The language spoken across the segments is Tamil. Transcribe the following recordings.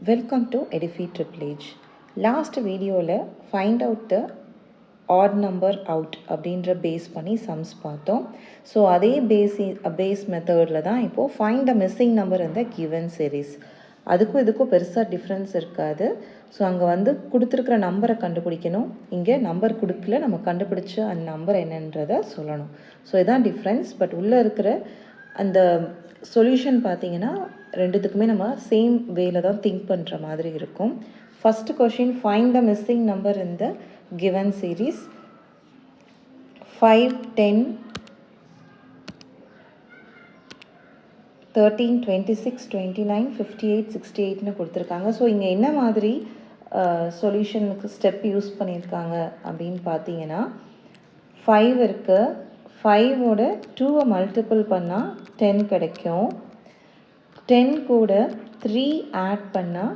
Welcome to Edify Triple H. Last video find out the odd number out அப்படின்ற பேஸ் பண்ணி சம்ஸ் பார்த்தோம். ஸோ அதே பேஸ் மெத்தடில் தான் இப்போது ஃபைண்ட் த மிஸ்ஸிங் நம்பர் இந்த கிவன் சீரீஸ். அதுக்கும் இதுக்கும் பெருசாக டிஃப்ரென்ஸ் இருக்காது. ஸோ அங்கே கொடுத்துருக்குற நம்பரை கண்டுபிடிக்கணும். இங்கே நம்பர் கொடுக்கல, நம்ம கண்டுபிடிச்ச அந்த நம்பர் என்னன்றதை சொல்லணும். ஸோ இதுதான் டிஃப்ரென்ஸ். பட் உள்ளே இருக்கிற அந்த சொல்யூஷன் பார்த்தீங்கன்னா ரெண்டுத்துக்குமே நம்ம சேம் வேல தான் திங்க் பண்ணுற மாதிரி இருக்கும். First question, find the missing number in the given series. 5, 10, 13, 26, 29, 58, 68ன்னு கொடுத்துருக்காங்க. ஸோ இங்கே என்ன மாதிரி சொல்யூஷனுக்கு ஸ்டெப் யூஸ் பண்ணியிருக்காங்க அப்படின்னு பார்த்தீங்கன்னா 5 இருக்குது. 5ஓட 2வை மல்டிபிள் பண்ணால் 10 கிடைக்கும். 10 கூட 3 ஆட் பண்ணால்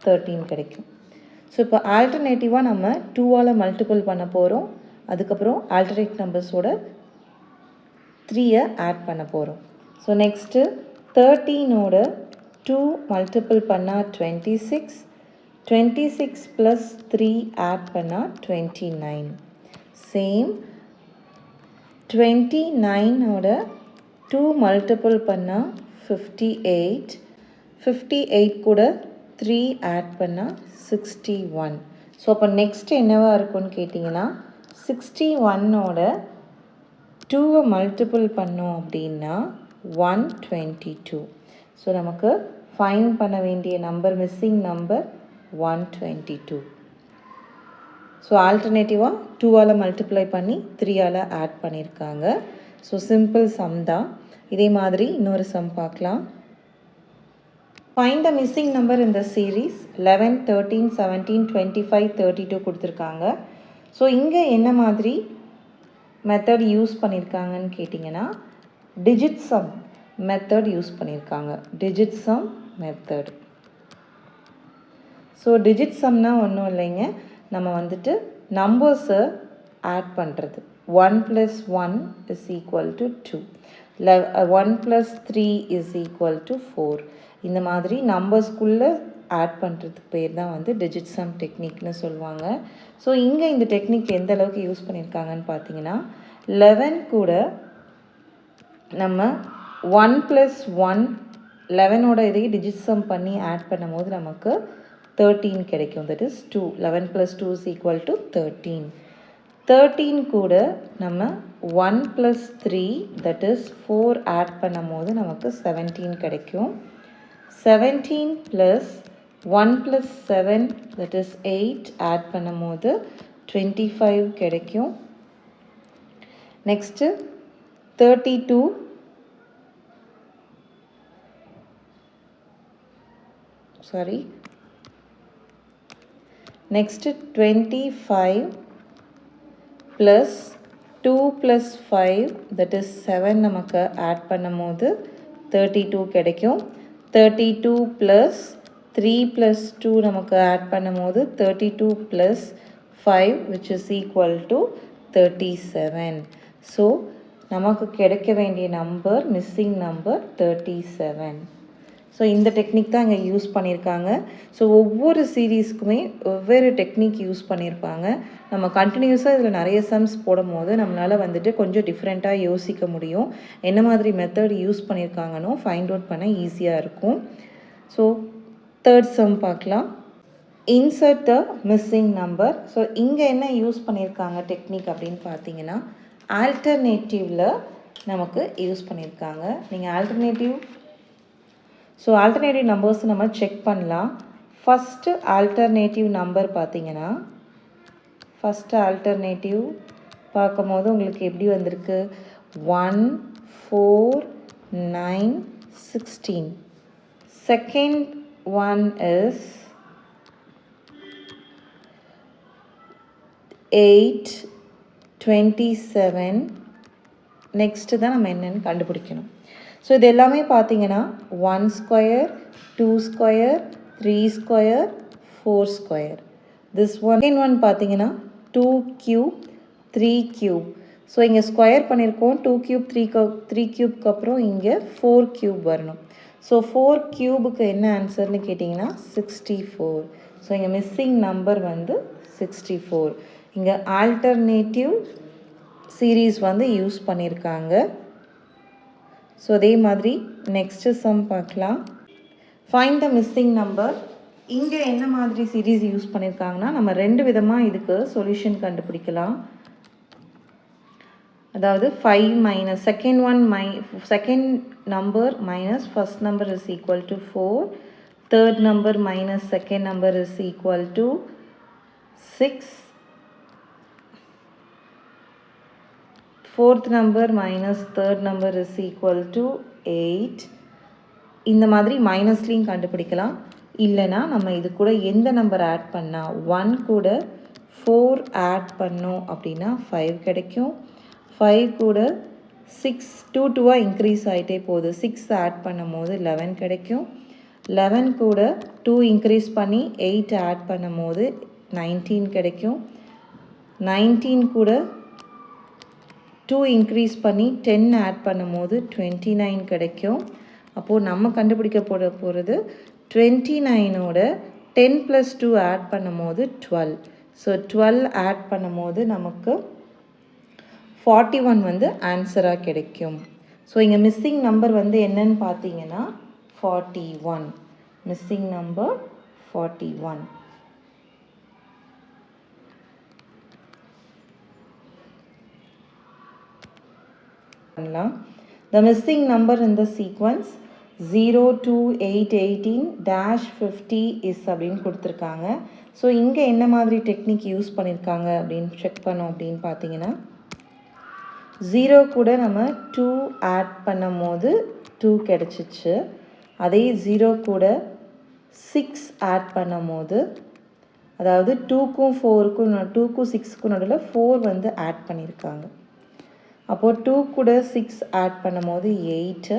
13 கிடைக்கும். ஸோ இப்போ ஆல்டர்னேட்டிவாக நம்ம 2ஆல் மல்டிபிள் பண்ண போகிறோம். அதுக்கப்புறம் ஆல்டர்னேட் நம்பர்ஸோட 3யை ஆட் பண்ண போகிறோம். ஸோ நெக்ஸ்ட்டு 13ஓட 2 மல்டிபிள் பண்ணால் 26, 26 ப்ளஸ் 3 ஆட் பண்ணால் 29. சேம் 29ஓட 2 மல்டிபிள் பண்ணால் 58, 58 கூட 3 ஆட் பண்ணால் 61. ஸோ அப்போ நெக்ஸ்ட் என்னவாக இருக்குன்னு கேட்டிங்கன்னா 61ஓட 2வை மல்டிபிள் பண்ணோம் அப்படின்னா 122. ஸோ நமக்கு ஃபைண்ட் பண்ண வேண்டிய நம்பர், மிஸ்ஸிங் நம்பர் 122. ஸோ ஆல்டர்னேட்டிவாக 2ஆல் மல்டிப்ளை பண்ணி 3ஆல் ஆட் பண்ணியிருக்காங்க. ஸோ சிம்பிள் சம் தான். இதே மாதிரி இன்னொரு சம் பார்க்கலாம். ஃபைண்ட் த மிஸ்ஸிங் நம்பர் இந்த சீரீஸ் 11, 13, 17, 25, 32 கொடுத்துருக்காங்க. ஸோ இங்கே என்ன மாதிரி மெத்தட் யூஸ் பண்ணியிருக்காங்கன்னு கேட்டிங்கன்னா டிஜிட் சம் மெத்தட் யூஸ் பண்ணியிருக்காங்க. Digit sum method. So digit சம்னா ஒன்றும் இல்லைங்க, நம்ம நம்பர்ஸை ஆட் பண்ணுறது. 1 + 1 = 2, 1 + 3 = 4. இந்த மாதிரி நம்பர்ஸ்குள்ளே ஆட் பண்ணுறதுக்கு பேர் தான் டிஜிட் சம் டெக்னிக்னு சொல்லுவாங்க. ஸோ இங்கே இந்த டெக்னிக் எந்த அளவுக்கு யூஸ் பண்ணியிருக்காங்கன்னு பார்த்தீங்கன்னா 11 கூட நம்ம 1 + 1, 11ஓட இதையே டிஜிட் சம் பண்ணி ஆட் பண்ணும் போது நமக்கு 13 கிடைக்கும். That is 2. 11 + 2 = 13. 13 கூட நம்ம 1 + 3 தட் இஸ் 4 ஆட் பண்ணும் போது நமக்கு 17 கிடைக்கும். 17 + 1 + 7 தட் இஸ் 8 ஆட் பண்ணும் போது 25 கிடைக்கும். Next 32, next 25 plus 2 + 5 that is 7 நமக்கு ஆட் பண்ணும் போது 32 கிடைக்கும். 32 ப்ளஸ் 3 + 2 நமக்கு ஆட் பண்ணும் போது 32 + 5 which is equal to 37. So நமக்கு கிடைக்க வேண்டிய நம்பர், மிஸ்ஸிங் நம்பர் 37. ஸோ இந்த டெக்னிக் தான் இங்கே யூஸ் பண்ணியிருக்காங்க. ஸோ ஒவ்வொரு சீரீஸ்க்குமே வெவ்வேறு டெக்னிக் யூஸ் பண்ணியிருப்பாங்க. நம்ம கண்டினியூஸாக இதில் நிறைய சம்ஸ் போடும் போது நம்மளால் கொஞ்சம் டிஃப்ரெண்ட்டாக யோசிக்க முடியும். என்ன மாதிரி மெத்தட் யூஸ் பண்ணியிருக்காங்கன்னு ஃபைண்ட் அவுட் பண்ண ஈஸியாக இருக்கும். ஸோ தேர்ட் சம் பார்க்கலாம். இன்சர்ட் த மிஸ்ஸிங் நம்பர். ஸோ இங்கே என்ன யூஸ் பண்ணியிருக்காங்க டெக்னிக் அப்படின்னு பார்த்தீங்கன்னா ஆல்டர்னேட்டிவில் நமக்கு யூஸ் பண்ணியிருக்காங்க. நீங்கள் ஆல்டர்னேட்டிவ் நம்பர்ஸ் நம்ம செக் பண்ணலாம். ஃபஸ்ட்டு ஆல்டர்னேட்டிவ் நம்பர் பார்த்தீங்கன்னா பார்க்கும் போது உங்களுக்கு எப்படி வந்திருக்கு? 1, 4, 9, 16. Second one is 8, 27. நெக்ஸ்ட்டு தான் நம்ம என்னென்னு கண்டுபிடிக்கணும். ஸோ இது எல்லாமே பார்த்தீங்கன்னா 1 square, 2 square, 3 square, 4 square. This one பார்த்தீங்கன்னா 2 க்யூப், 3 க்யூப். ஸோ இங்கே ஸ்கொயர் பண்ணியிருக்கோம். 2 க்யூப், 3 க்யூப்க்கு அப்புறம் இங்கே 4 க்யூப் வரணும். ஸோ 4 க்யூபுக்கு என்ன ஆன்சர்னு கேட்டிங்கன்னா 64. ஸோ இங்கே மிஸ்ஸிங் நம்பர் வந்து 64. இங்கே ஆல்டர்னேட்டிவ் சீரீஸ் வந்து யூஸ் பண்ணியிருக்காங்க. ஸோ அதே மாதிரி நெக்ஸ்ட்டு சம் பார்க்கலாம். Find the missing number. இங்கே என்ன மாதிரி சீரீஸ் யூஸ் பண்ணியிருக்காங்கன்னா நம்ம 2 விதமாக இதுக்கு சொல்யூஷன் கண்டுபிடிக்கலாம். அதாவது 5 minus second number minus first number is equal to 4, third number minus second number is equal to 6, fourth number minus third number is equal to 8. இந்த மாதிரி மைனஸ்லையும் கண்டுபிடிக்கலாம். இல்லைனா நம்ம இது கூட எந்த நம்பர் ஆட் பண்ணால் 1 கூட 4 ஆட் பண்ணோம் அப்படின்னா 5 கிடைக்கும். 5 கூட 6 2 இன்க்ரீஸ் ஆகிட்டே போகுது. 6 ஆட் பண்ணும் போது 11 கிடைக்கும். 11 கூட 2 இன்க்ரீஸ் பண்ணி 8 ஆட் பண்ணும் போது 19 கிடைக்கும். 19 கூட 2 இன்க்ரீஸ் பண்ணி 10 ஆட் பண்ணும் போது 29 கிடைக்கும். அப்போது நம்ம கண்டுபிடிக்க போகிறது 29ஓட 10 + 2 ஆட் பண்ணும் போது 12. ஸோ 12 ஆட் பண்ணும் போது நமக்கு 41 வந்து ஆன்சராக கிடைக்கும். ஸோ இங்கே மிஸ்ஸிங் நம்பர் வந்து என்னன்னு பார்த்தீங்கன்னா 41. Missing number 41. The missing number in the sequence 0 2 8 18 -50 is அப்படின்னு கொடுத்துருக்காங்க. ஸோ இங்கே என்ன மாதிரி டெக்னிக் யூஸ் பண்ணியிருக்காங்க அப்படின்னு செக் பண்ணோம் அப்படின்னு பார்த்தீங்கன்னா 0 கூட நம்ம 2 ஆட் பண்ணும் போது 2 கிடச்சிச்சு. அதே 0 கூட 6 ஆட் பண்ணும் போது அதாவது 2க்கும் 4க்கும் 2க்கும் 6க்கும் நடுவில் 4 வந்து ஆட் பண்ணியிருக்காங்க. அப்போது 2 கூட 6 ஆட் பண்ணும் போது 8,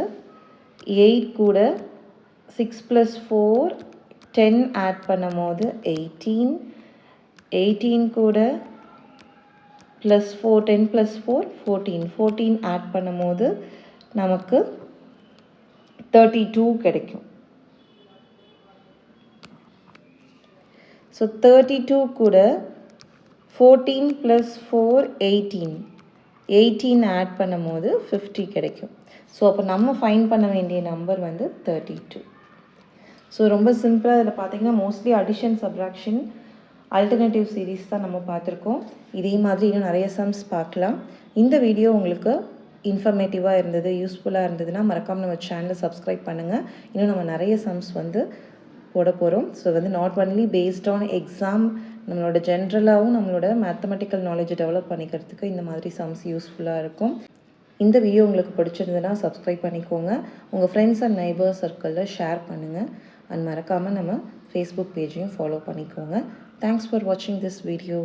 8 கூட 6 + 4 10 ஆட் பண்ணும் போது 18, 18 கூட +4 10 + 4 14, 14 ஆட் பண்ணும் போது நமக்கு 32 கிடைக்கும். ஸோ 32 கூட 14 + 4 18, 18 ஆட் பண்ணும் போது 50 கிடைக்கும். ஸோ அப்போ நம்ம ஃபைண்ட் பண்ண வேண்டிய நம்பர் வந்து 32. ஸோ ரொம்ப சிம்பிளாக இதில் பார்த்தீங்கன்னா mostly addition subtraction alternative series தான் நம்ம பார்த்துருக்கோம். இதே மாதிரி இன்னும் நிறைய சம்ஸ் பார்க்கலாம். இந்த வீடியோ உங்களுக்கு இன்ஃபர்மேட்டிவாக இருந்தது, யூஸ்ஃபுல்லாக இருந்ததுன்னா மறக்காமல் நம்ம சேனலை சப்ஸ்கிரைப் பண்ணுங்கள். இன்னும் நம்ம நிறைய சம்ஸ் வந்து போட போகிறோம். ஸோ வந்து not only based on exam, நம்மளோட ஜென்ரலாகவும் நம்மளோட மேத்தமெட்டிக்கல் நாலேஜை டெவலப் பண்ணிக்கிறதுக்கு இந்த மாதிரி சம்ஸ் யூஸ்ஃபுல்லாக இருக்கும். இந்த வீடியோ உங்களுக்கு பிடிச்சிருந்ததுன்னா சப்ஸ்கிரைப் பண்ணிக்கோங்க. உங்கள் ஃப்ரெண்ட்ஸ் அண்ட் நெய்பர்ஸ் சர்க்கிளில் ஷேர் பண்ணுங்கள். அண்ட் மறக்காமல் நம்ம ஃபேஸ்புக் பேஜையும் ஃபாலோ பண்ணிக்கோங்க. தேங்க்ஸ் ஃபார் வாட்சிங் திஸ் வீடியோ.